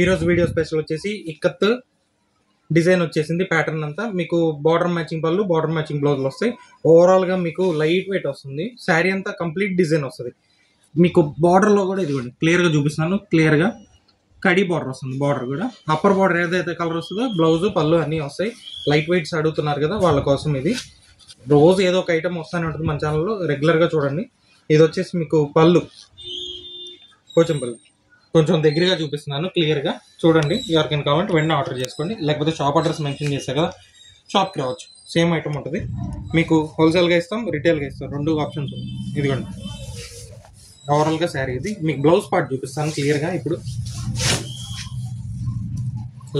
ఈరోజు video special వచ్చేసి ikat design వచ్చేసింది. ప్యాటర్న్ అంతా మీకు బార్డర్ మ్యాచింగ్ పళ్ళు, బార్డర్ మ్యాచింగ్ బ్లౌజులు వస్తాయి. ఓవరాల్గా మీకు లైట్ వెయిట్ వస్తుంది. శారీ అంతా కంప్లీట్ డిజైన్ వస్తుంది. మీకు బార్డర్లో కూడా ఇదిగోండి క్లియర్గా చూపిస్తున్నాను. క్లియర్గా కడి బార్డర్ వస్తుంది. బార్డర్ కూడా అప్పర్ బార్డర్ ఏదైతే కలర్ వస్తుందో బ్లౌజు పళ్ళు అన్నీ వస్తాయి. లైట్ వెయిట్స్ అడుగుతున్నారు కదా వాళ్ళ కోసం ఇది. రోజు ఏదో ఒక ఐటమ్ వస్తూనే ఉంటుంది మన ఛానల్లో, రెగ్యులర్గా చూడండి. ఇది వచ్చేసి మీకు పళ్ళు, కొంచెం పళ్ళు కొంచెం దగ్గరగా చూపిస్తున్నాను, క్లియర్గా చూడండి. ఎవరికైనా కావాలంటే వెంటనే ఆర్డర్ చేసుకోండి, లేకపోతే షాప్ అడ్రస్ మెన్షన్ చేస్తారు కదా షాప్కి రావచ్చు. సేమ్ ఐటమ్ ఉంటుంది. మీకు హోల్సేల్గా ఇస్తాం, రిటైల్గా ఇస్తాం, రెండు ఆప్షన్స్ ఉన్నాయి. ఇదిగోండి ఓవరాల్గా శారీ ఇది. మీకు బ్లౌజ్ పార్ట్ చూపిస్తాను క్లియర్గా. ఇప్పుడు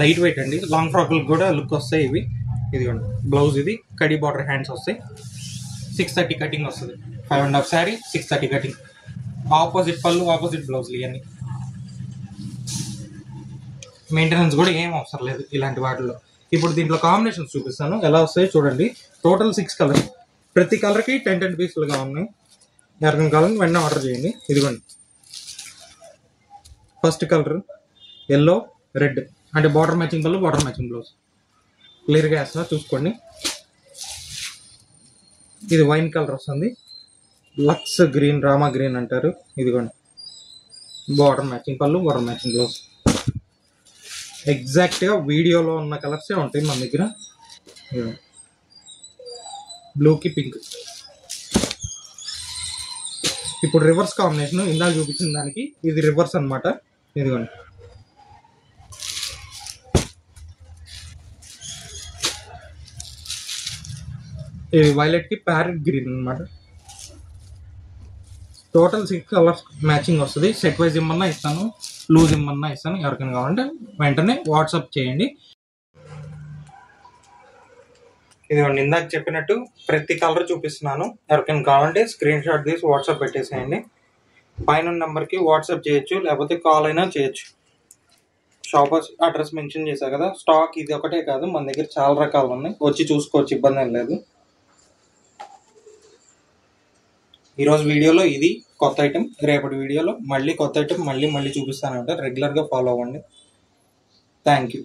లైట్ వెయిట్ అండి, లాంగ్ ఫ్రాక్లకు కూడా లుక్ వస్తాయి ఇవి. ఇదిగోండి బ్లౌజ్, ఇది కడి బార్డర్ హ్యాండ్స్ వస్తాయి. 630 కటింగ్ వస్తుంది. 5.5 శారీ, 630 కటింగ్. ఆపోజిట్ పళ్ళు, ఆపోజిట్ బ్లౌజులు ఇవన్నీ. మెయింటెనెన్స్ కూడా ఏం అవసరం లేదు ఇలాంటి వాటిలో. ఇప్పుడు దీంట్లో కాంబినేషన్స్ చూపిస్తాను ఎలా వస్తాయో చూడండి. టోటల్ 6 కలర్స్, ప్రతి కలర్కి 10 పీసులుగా ఉన్నాయి. ఎవరికైనా కావాలని వెంటనే ఆర్డర్ చేయండి. ఇదిగోండి ఫస్ట్ కలర్ ఎల్లో రెడ్, అంటే బార్డర్ మ్యాచింగ్ పళ్ళు, బార్డర్ మ్యాచింగ్ బ్లౌజ్. క్లియర్గా వేస్తున్నా చూసుకోండి. ఇది వైన్ కలర్ వస్తుంది, లక్స్ గ్రీన్, రామా గ్రీన్ అంటారు. ఇదిగోండి బార్డర్ మ్యాచింగ్ పళ్ళు, బార్డర్ మ్యాచింగ్ బ్లౌజ్. ఎగ్జాక్ట్గా వీడియోలో ఉన్న కలర్సే ఉంటాయి మన దగ్గర. బ్లూకి పింక్. ఇప్పుడు రివర్స్ కాంబినేషన్, ఇందాక చూపించిన దానికి ఇది రివర్స్ అనమాట. ఇదిగోండి ఇది వైలెట్కి ప్యారెట్ గ్రీన్ అనమాట. టోటల్ 6 కలర్స్ మ్యాచింగ్ వస్తుంది. సెట్ వైజ్ ఇమ్మన్నా ఇస్తాను, లూజ్ ఇమ్మన్నా ఇస్తాను. ఎవరికైనా కావాలంటే వెంటనే వాట్సాప్ చేయండి. ఇదిగోండి ఇందాక చెప్పినట్టు ప్రతి కలర్ చూపిస్తున్నాను. ఎవరికైనా కావాలంటే స్క్రీన్ షాట్ తీసి వాట్సాప్ పెట్టేసేయండి. పైన నెంబర్కి వాట్సాప్ చేయొచ్చు, లేకపోతే కాల్ అయినా చేయొచ్చు. షాప్ అడ్రస్ మెన్షన్ చేశా కదా. స్టాక్ ఇది ఒకటే కాదు, మన దగ్గర చాలా రకాలు ఉన్నాయి, వచ్చి చూసుకోవచ్చు, ఇబ్బంది ఏం లేదు. ఈరోజు వీడియోలో ఇది కొత్త ఐటెం. రేపటి వీడియోలో మళ్ళీ కొత్త ఐటెం మళ్ళీ చూపిస్తానంటే రెగ్యులర్గా ఫాలో అవ్వండి. Thank you.